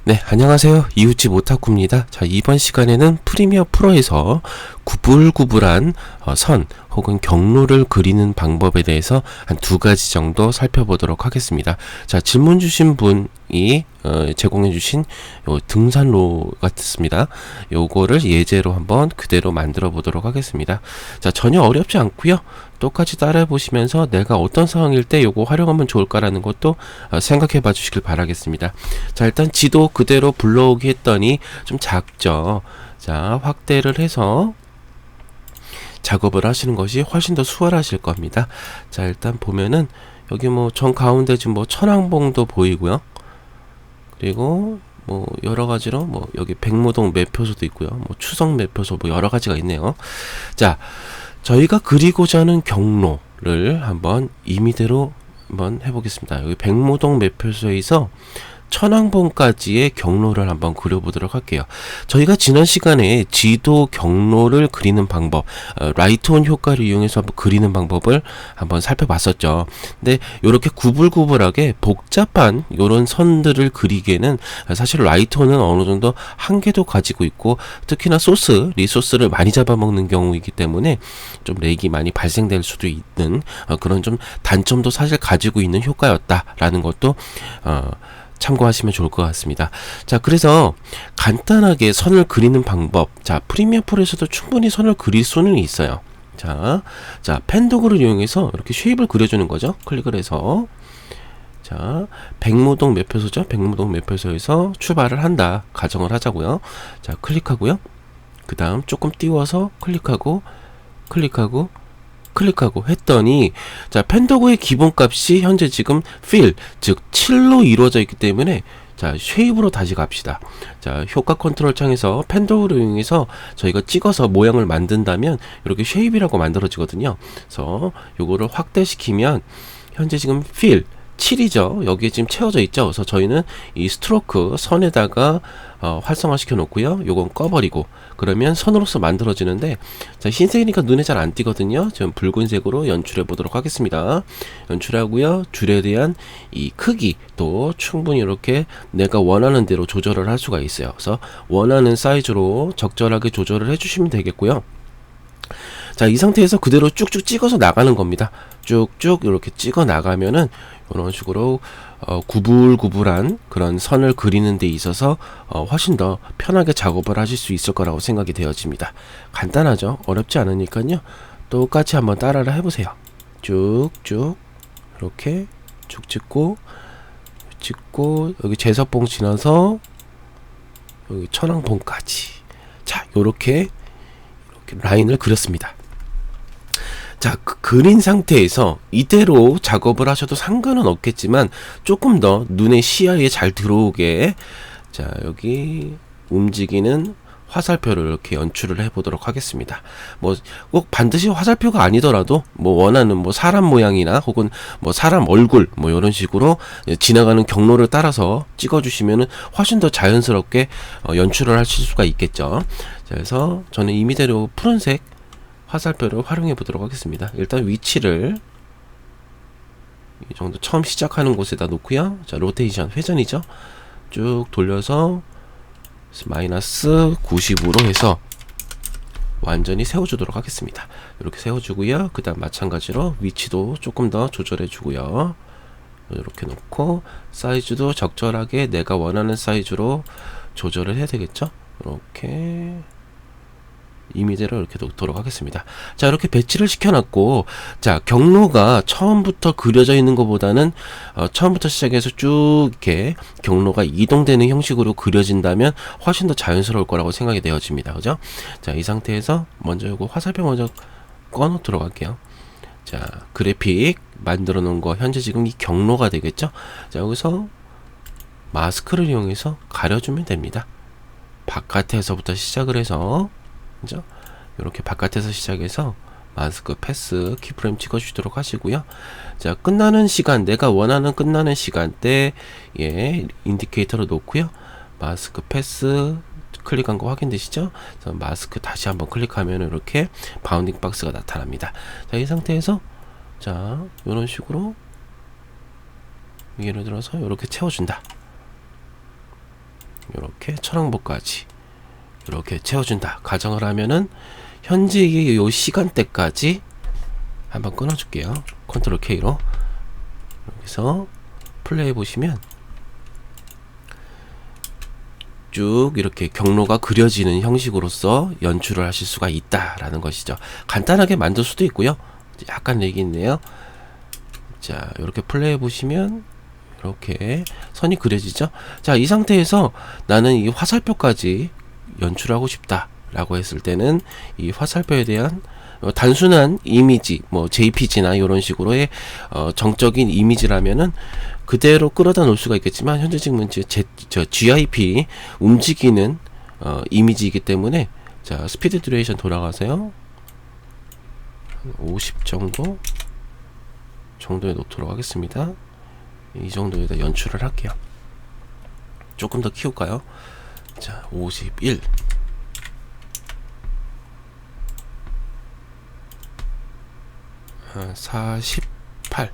네, 안녕하세요. 이웃집 오타쿠입니다. 자, 이번 시간에는 프리미어 프로에서 구불구불한 선 혹은 경로를 그리는 방법에 대해서 한 두 가지 정도 살펴보도록 하겠습니다. 자, 질문 주신 분이 제공해 주신 요 등산로 같습니다. 요거를 예제로 한번 그대로 만들어 보도록 하겠습니다. 자, 전혀 어렵지 않고요. 똑같이 따라해 보시면서 내가 어떤 상황일 때 요거 활용하면 좋을까라는 것도 생각해 봐 주시길 바라겠습니다. 자, 일단 지도 그대로 불러오기 했더니 좀 작죠. 자, 확대를 해서 작업을 하시는 것이 훨씬 더 수월하실 겁니다. 자, 일단 보면은 여기 뭐 정 가운데 지금 뭐 천왕봉도 보이고요. 그리고 뭐 여러 가지로 뭐 여기 백모동 매표소도 있고요. 뭐 추석 매표소 뭐 여러 가지가 있네요. 자, 저희가 그리고자 하는 경로를 한번 임의대로 한번 해보겠습니다. 여기 백모동 매표소에서 천왕봉까지의 경로를 한번 그려보도록 할게요. 저희가 지난 시간에 지도 경로를 그리는 방법, 라이트온 효과를 이용해서 한번 그리는 방법을 한번 살펴봤었죠. 근데 이렇게 구불구불하게 복잡한 이런 선들을 그리기에는 사실 라이트온은 어느 정도 한계도 가지고 있고, 특히나 리소스를 많이 잡아먹는 경우이기 때문에 좀 렉이 많이 발생될 수도 있는 그런 좀 단점도 사실 가지고 있는 효과였다라는 것도 참고하시면 좋을 것 같습니다. 자, 그래서 간단하게 선을 그리는 방법. 자, 프리미어 프로에서도 충분히 선을 그릴 수는 있어요. 자, 펜 도구를 이용해서 이렇게 쉐입을 그려주는 거죠. 클릭을 해서. 자, 백모동 매표소죠. 백모동 매표소에서 출발을 한다. 가정을 하자고요. 자, 클릭하고요. 그 다음 조금 띄워서 클릭하고 했더니, 자, 펜도구의 기본값이 현재 지금 fill, 즉 7로 이루어져 있기 때문에, 자, 쉐입으로 다시 갑시다. 자, 효과 컨트롤 창에서 펜도구를 이용해서 저희가 찍어서 모양을 만든다면 이렇게 쉐입이라고 만들어지거든요. 그래서 요거를 확대시키면 현재 지금 fill 7이죠. 여기에 지금 채워져 있죠. 그래서 저희는 이 스트로크 선에다가 활성화 시켜 놓고요. 요건 꺼버리고, 그러면 선으로서 만들어지는데, 자, 흰색이니까 눈에 잘 안 띄거든요. 지금 붉은색으로 연출해 보도록 하겠습니다. 연출하고요. 줄에 대한 이 크기도 충분히 이렇게 내가 원하는 대로 조절을 할 수가 있어요. 그래서 원하는 사이즈로 적절하게 조절을 해주시면 되겠고요. 자, 이 상태에서 그대로 쭉쭉 찍어서 나가는 겁니다. 쭉쭉 이렇게 찍어 나가면은 이런 식으로 구불구불한 그런 선을 그리는 데 있어서 훨씬 더 편하게 작업을 하실 수 있을 거라고 생각이 되어집니다. 간단하죠? 어렵지 않으니까요. 똑같이 한번 따라를 해보세요. 쭉쭉 이렇게 쭉 찍고 여기 제석봉 지나서 여기 천왕봉까지, 자, 요렇게 라인을 그렸습니다. 자, 그린 상태에서 이대로 작업을 하셔도 상관은 없겠지만 조금 더 눈의 시야에 잘 들어오게, 자, 여기 움직이는 화살표를 이렇게 연출을 해 보도록 하겠습니다. 뭐 꼭 반드시 화살표가 아니더라도 뭐 원하는 뭐 사람 모양이나 혹은 뭐 사람 얼굴 뭐 이런 식으로 지나가는 경로를 따라서 찍어 주시면은 훨씬 더 자연스럽게 연출을 하실 수가 있겠죠. 자, 그래서 저는 임의대로 푸른색 화살표를 활용해 보도록 하겠습니다. 일단 위치를 이 정도 처음 시작하는 곳에다 놓고요. 자, 로테이션, 회전이죠. 쭉 돌려서 마이너스 90으로 해서 완전히 세워주도록 하겠습니다. 이렇게 세워주고요. 그 다음 마찬가지로 위치도 조금 더 조절해 주고요. 이렇게 놓고 사이즈도 적절하게 내가 원하는 사이즈로 조절을 해야 되겠죠. 이렇게 임의대로 이렇게 놓도록 하겠습니다. 자, 이렇게 배치를 시켜놨고, 자, 경로가 처음부터 그려져 있는 것보다는 처음부터 시작해서 쭉 이렇게 경로가 이동되는 형식으로 그려진다면 훨씬 더 자연스러울 거라고 생각이 되어집니다. 그죠? 자, 이 상태에서 먼저 이거 화살표 먼저 꺼놓도록 할게요. 자, 그래픽 만들어 놓은 거 현재 지금 이 경로가 되겠죠? 자, 여기서 마스크를 이용해서 가려주면 됩니다. 바깥에서부터 시작을 해서, 그죠? 이렇게 바깥에서 시작해서 마스크 패스 키프레임 찍어주도록 하시고요. 자, 끝나는 시간, 내가 원하는 끝나는 시간대 인디케이터로 놓고요. 마스크 패스 클릭한 거 확인되시죠? 그래서 마스크 다시 한번 클릭하면 이렇게 바운딩 박스가 나타납니다. 자, 이 상태에서 자, 이런 식으로 예를 들어서 이렇게 채워준다. 이렇게 천왕봉까지 이렇게 채워준다 가정을 하면은 현재의 요 시간대까지 한번 끊어줄게요. 컨트롤 K로 여기서 플레이 보시면 쭉 이렇게 경로가 그려지는 형식으로서 연출을 하실 수가 있다라는 것이죠. 간단하게 만들 수도 있고요. 약간 얘기 있네요. 자, 이렇게 플레이 보시면 이렇게 선이 그려지죠. 자, 이 상태에서 나는 이 화살표까지 연출하고 싶다 라고 했을 때는 이 화살표에 대한 단순한 이미지, 뭐 JPG나 이런 식으로의 정적인 이미지라면은 그대로 끌어다 놓을 수가 있겠지만 현재 지금은 GIP 움직이는 이미지이기 때문에 자, 스피드 듀레이션 돌아가세요. 50 정도에 놓도록 하겠습니다. 이 정도에다 연출을 할게요. 조금 더 키울까요? 자, 51 48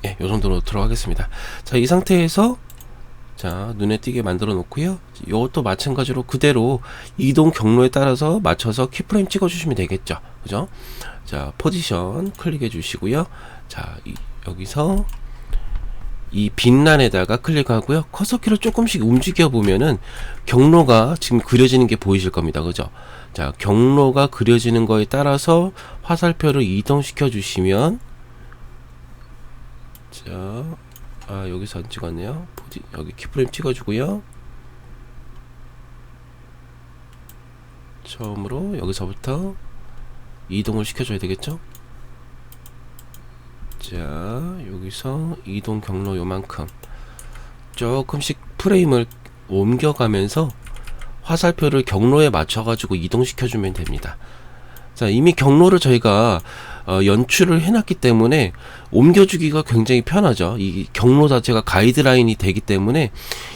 예, 요 정도로 들어가겠습니다. 자, 이 상태에서 자, 눈에 띄게 만들어 놓고요. 이것도 마찬가지로 그대로 이동 경로에 따라서 맞춰서 키프레임 찍어 주시면 되겠죠. 그죠? 자, 포지션 클릭해 주시고요. 자, 여기서 이 빛란에다가 클릭하고요. 커서키를 조금씩 움직여 보면은 경로가 지금 그려지는 게 보이실 겁니다. 그죠? 자, 경로가 그려지는 거에 따라서 화살표를 이동시켜 주시면 자, 여기서 안 찍었네요. 여기 키프레임 찍어주고요. 처음으로 여기서부터 이동을 시켜줘야 되겠죠? 자, 여기서 이동 경로 요만큼 조금씩 프레임을 옮겨가면서 화살표를 경로에 맞춰가지고 이동시켜주면 됩니다. 자, 이미 경로를 저희가 연출을 해놨기 때문에 옮겨주기가 굉장히 편하죠. 이 경로 자체가 가이드라인이 되기 때문에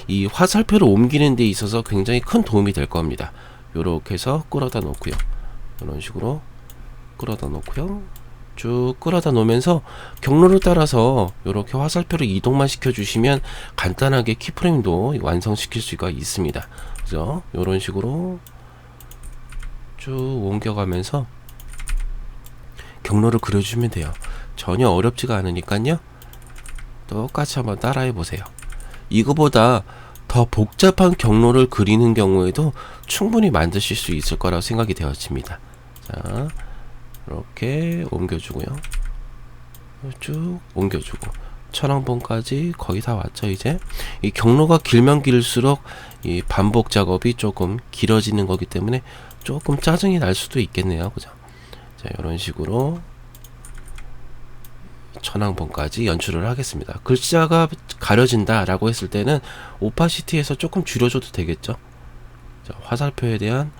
이 화살표를 옮기는 데 있어서 굉장히 큰 도움이 될 겁니다. 요렇게 해서 끌어다 놓고요. 이런 식으로 끌어다 놓고요. 쭉 끌어다 놓으면서 경로를 따라서 이렇게 화살표를 이동만 시켜주시면 간단하게 키프레임도 완성시킬 수가 있습니다. 그죠? 이런 식으로 쭉 옮겨가면서 경로를 그려주면 돼요. 전혀 어렵지가 않으니까요. 똑같이 한번 따라해 보세요. 이거보다 더 복잡한 경로를 그리는 경우에도 충분히 만드실 수 있을 거라고 생각이 되어집니다. 자, 이렇게 옮겨주고요. 쭉 옮겨주고 천왕봉까지 거의 다 왔죠. 이제 이 경로가 길면 길수록 이 반복 작업이 조금 길어지는 거기 때문에 조금 짜증이 날 수도 있겠네요. 그죠? 자, 이런 식으로 천왕봉까지 연출을 하겠습니다. 글자가 가려진다 라고 했을 때는 오파시티에서 조금 줄여줘도 되겠죠. 자, 화살표에 대한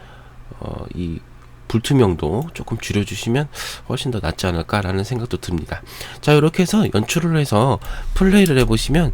이 불투명도 조금 줄여주시면 훨씬 더 낫지 않을까 라는 생각도 듭니다. 자, 이렇게 해서 연출을 해서 플레이를 해보시면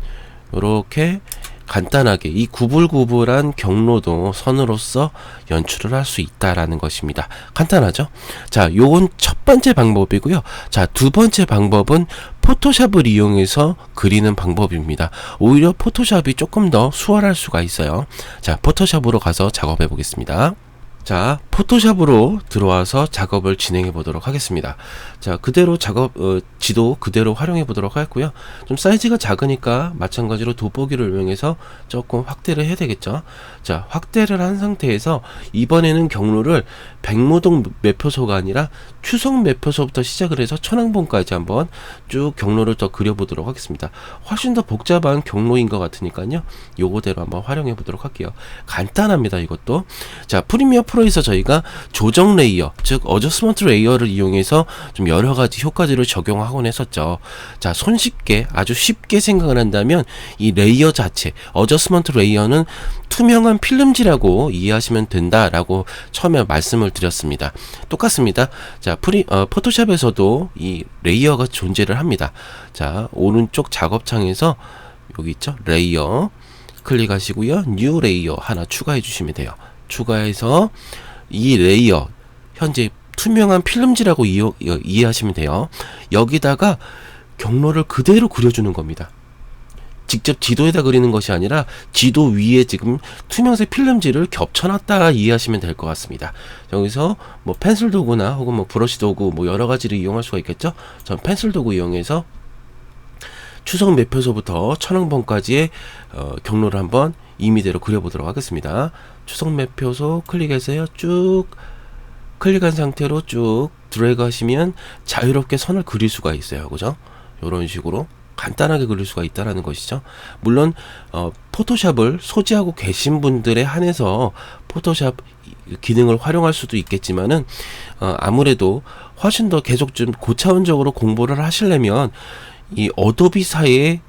이렇게 간단하게 이 구불구불한 경로도 선으로서 연출을 할 수 있다라는 것입니다. 간단하죠? 자, 요건 첫 번째 방법이고요. 자, 두 번째 방법은 포토샵을 이용해서 그리는 방법입니다. 오히려 포토샵이 조금 더 수월할 수가 있어요. 자, 포토샵으로 가서 작업해 보겠습니다. 자, 포토샵으로 들어와서 작업을 진행해 보도록 하겠습니다. 자, 그대로 작업 지도 그대로 활용해 보도록 하겠고요. 좀 사이즈가 작으니까 마찬가지로 돋보기를 이용해서 조금 확대를 해야 되겠죠. 자, 확대를 한 상태에서 이번에는 경로를 백모동 매표소가 아니라 추석 매표소부터 시작을 해서 천왕봉까지 한번 쭉 경로를 더 그려보도록 하겠습니다. 훨씬 더 복잡한 경로인 것 같으니까요. 요거대로 한번 활용해 보도록 할게요. 간단합니다. 이것도. 자, 프리미어 프로에서 저희가 조정 레이어, 즉 어저스먼트 레이어를 이용해서 좀 여러 가지 효과들을 적용하곤 했었죠. 자, 손쉽게 아주 쉽게 생각을 한다면 이 레이어 자체, 어저스먼트 레이어는 투명한 필름지라고 이해하시면 된다라고 처음에 말씀을 드렸습니다. 똑같습니다. 자, 포토샵에서도 이 레이어가 존재를 합니다. 자, 오른쪽 작업창에서 여기 있죠? 레이어 클릭하시고요. 뉴 레이어 하나 추가해 주시면 돼요. 추가해서 이 레이어 현재 투명한 필름지라고 이해하시면 돼요. 여기다가 경로를 그대로 그려주는 겁니다. 직접 지도에다 그리는 것이 아니라 지도 위에 지금 투명색 필름지를 겹쳐놨다 이해하시면 될 것 같습니다. 여기서 뭐 펜슬 도구나 혹은 뭐 브러쉬 도구 뭐 여러 가지를 이용할 수가 있겠죠. 전 펜슬 도구 이용해서 추석 매표소부터 천왕봉까지의 경로를 한번 임의대로 그려보도록 하겠습니다. 추석 매표소 클릭해서요. 쭉 클릭한 상태로 쭉 드래그 하시면 자유롭게 선을 그릴 수가 있어요. 그죠? 이런 식으로 간단하게 그릴 수가 있다는 것이죠. 물론 포토샵을 소지하고 계신 분들에 한해서 포토샵 기능을 활용할 수도 있겠지만은 아무래도 훨씬 더 계속 좀 고차원적으로 공부를 하시려면 이 어도비사의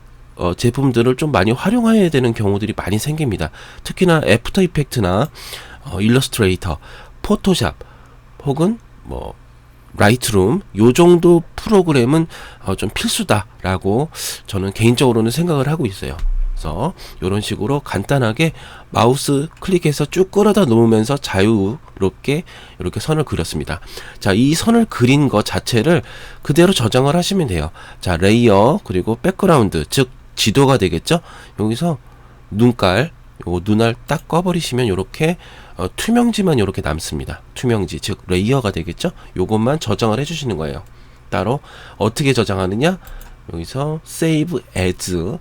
제품들을 좀 많이 활용해야 되는 경우들이 많이 생깁니다. 특히나 애프터 이펙트나 일러스트레이터, 포토샵 혹은 뭐 라이트룸 요 정도 프로그램은 좀 필수다라고 저는 개인적으로는 생각을 하고 있어요. 그래서 이런 식으로 간단하게 마우스 클릭해서 쭉 끌어다 놓으면서 자유롭게 이렇게 선을 그렸습니다. 자, 이 선을 그린 것 자체를 그대로 저장을 하시면 돼요. 자, 레이어 그리고 백그라운드 즉 지도가 되겠죠. 여기서 눈깔 요 눈알 딱 꺼버리시면 이렇게 투명지만 이렇게 남습니다. 투명지 즉 레이어가 되겠죠. 요것만 저장을 해주시는 거예요. 따로 어떻게 저장하느냐, 여기서 Save As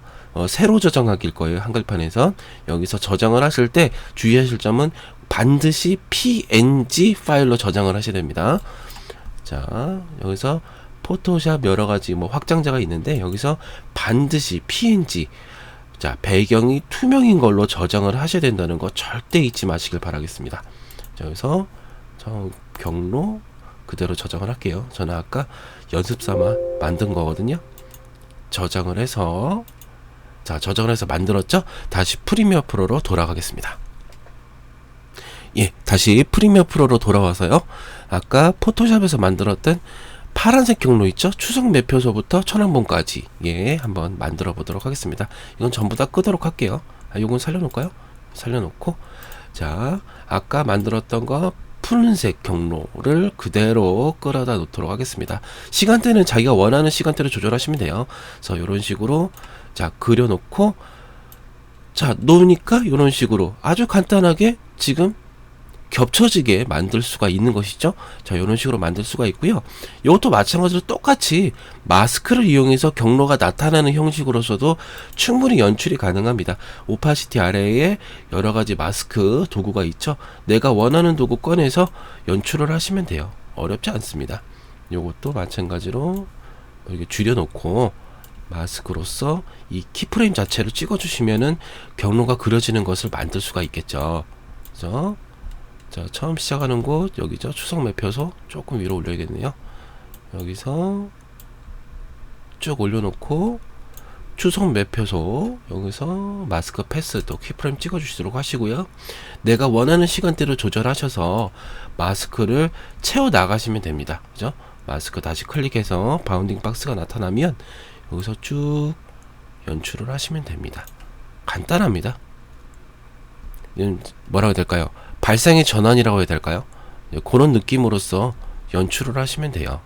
새로 저장하기일 거예요. 한글판에서. 여기서 저장을 하실 때 주의하실 점은 반드시 PNG 파일로 저장을 하셔야 됩니다. 자, 여기서 포토샵 여러가지 뭐 확장자가 있는데 여기서 반드시 PNG, 자, 배경이 투명인 걸로 저장을 하셔야 된다는 거 절대 잊지 마시길 바라겠습니다. 자, 여기서 저 경로 그대로 저장을 할게요. 저는 아까 연습 삼아 만든 거거든요. 저장을 해서, 자, 저장을 해서 만들었죠? 다시 프리미어 프로로 돌아가겠습니다. 예, 다시 프리미어 프로로 돌아와서요. 아까 포토샵에서 만들었던 파란색 경로 있죠? 추석 매표소부터 천왕봉까지, 예, 한번 만들어 보도록 하겠습니다. 이건 전부 다 끄도록 할게요. 요건 살려놓을까요? 살려놓고, 자, 아까 만들었던 거 푸른색 경로를 그대로 끌어다 놓도록 하겠습니다. 시간대는 자기가 원하는 시간대로 조절하시면 돼요. 그래서 이런 식으로, 자, 그려놓고, 자, 놓으니까 이런 식으로 아주 간단하게 지금 겹쳐지게 만들 수가 있는 것이죠. 자, 이런 식으로 만들 수가 있고요. 이것도 마찬가지로 똑같이 마스크를 이용해서 경로가 나타나는 형식으로서도 충분히 연출이 가능합니다. 오파시티 아래에 여러 가지 마스크 도구가 있죠. 내가 원하는 도구 꺼내서 연출을 하시면 돼요. 어렵지 않습니다. 이것도 마찬가지로 이렇게 줄여놓고 마스크로서 이 키프레임 자체를 찍어주시면은 경로가 그려지는 것을 만들 수가 있겠죠. 그래서 자, 처음 시작하는 곳 여기죠. 추석 매표소 조금 위로 올려야겠네요. 여기서 쭉 올려놓고 추석 매표소 여기서 마스크 패스 또 키프레임 찍어주시도록 하시고요. 내가 원하는 시간대로 조절하셔서 마스크를 채워 나가시면 됩니다. 그죠? 마스크 다시 클릭해서 바운딩 박스가 나타나면 여기서 쭉 연출을 하시면 됩니다. 간단합니다. 이건 뭐라고 해야 될까요? 발상의 전환이라고 해야 될까요? 그런 느낌으로써 연출을 하시면 돼요.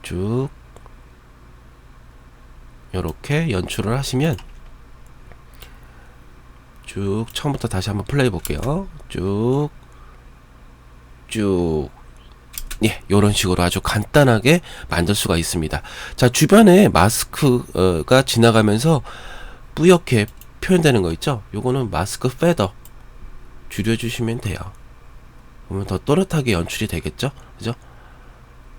쭉 이렇게 연출을 하시면 쭉 처음부터 다시 한번 플레이 볼게요. 쭉 예, 요런 식으로 아주 간단하게 만들 수가 있습니다. 자, 주변에 마스크가 지나가면서 뿌옇게 표현되는 거 있죠? 요거는 마스크 페더 줄여주시면 돼요. 그러면 더 또렷하게 연출이 되겠죠? 그죠?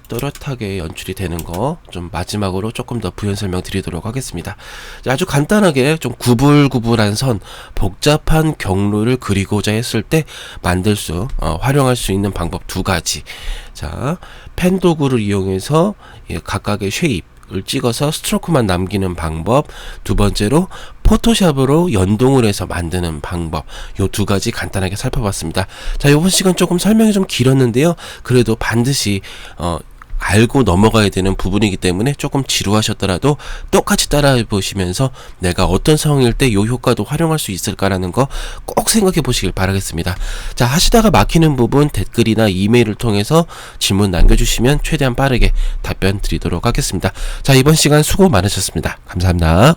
또렷하게 연출이 되는 거 좀 마지막으로 조금 더 부연 설명 드리도록 하겠습니다. 아주 간단하게 좀 구불구불한 선, 복잡한 경로를 그리고자 했을 때 만들 수, 활용할 수 있는 방법 두 가지. 자, 펜 도구를 이용해서 각각의 쉐입을 찍어서 스트로크만 남기는 방법. 두 번째로 포토샵으로 연동을 해서 만드는 방법. 요 두 가지 간단하게 살펴봤습니다. 자, 이번 시간 조금 설명이 좀 길었는데요. 그래도 반드시 알고 넘어가야 되는 부분이기 때문에 조금 지루하셨더라도 똑같이 따라해 보시면서 내가 어떤 상황일 때 이 효과도 활용할 수 있을까라는 거 꼭 생각해 보시길 바라겠습니다. 자, 하시다가 막히는 부분 댓글이나 이메일을 통해서 질문 남겨주시면 최대한 빠르게 답변 드리도록 하겠습니다. 자, 이번 시간 수고 많으셨습니다. 감사합니다.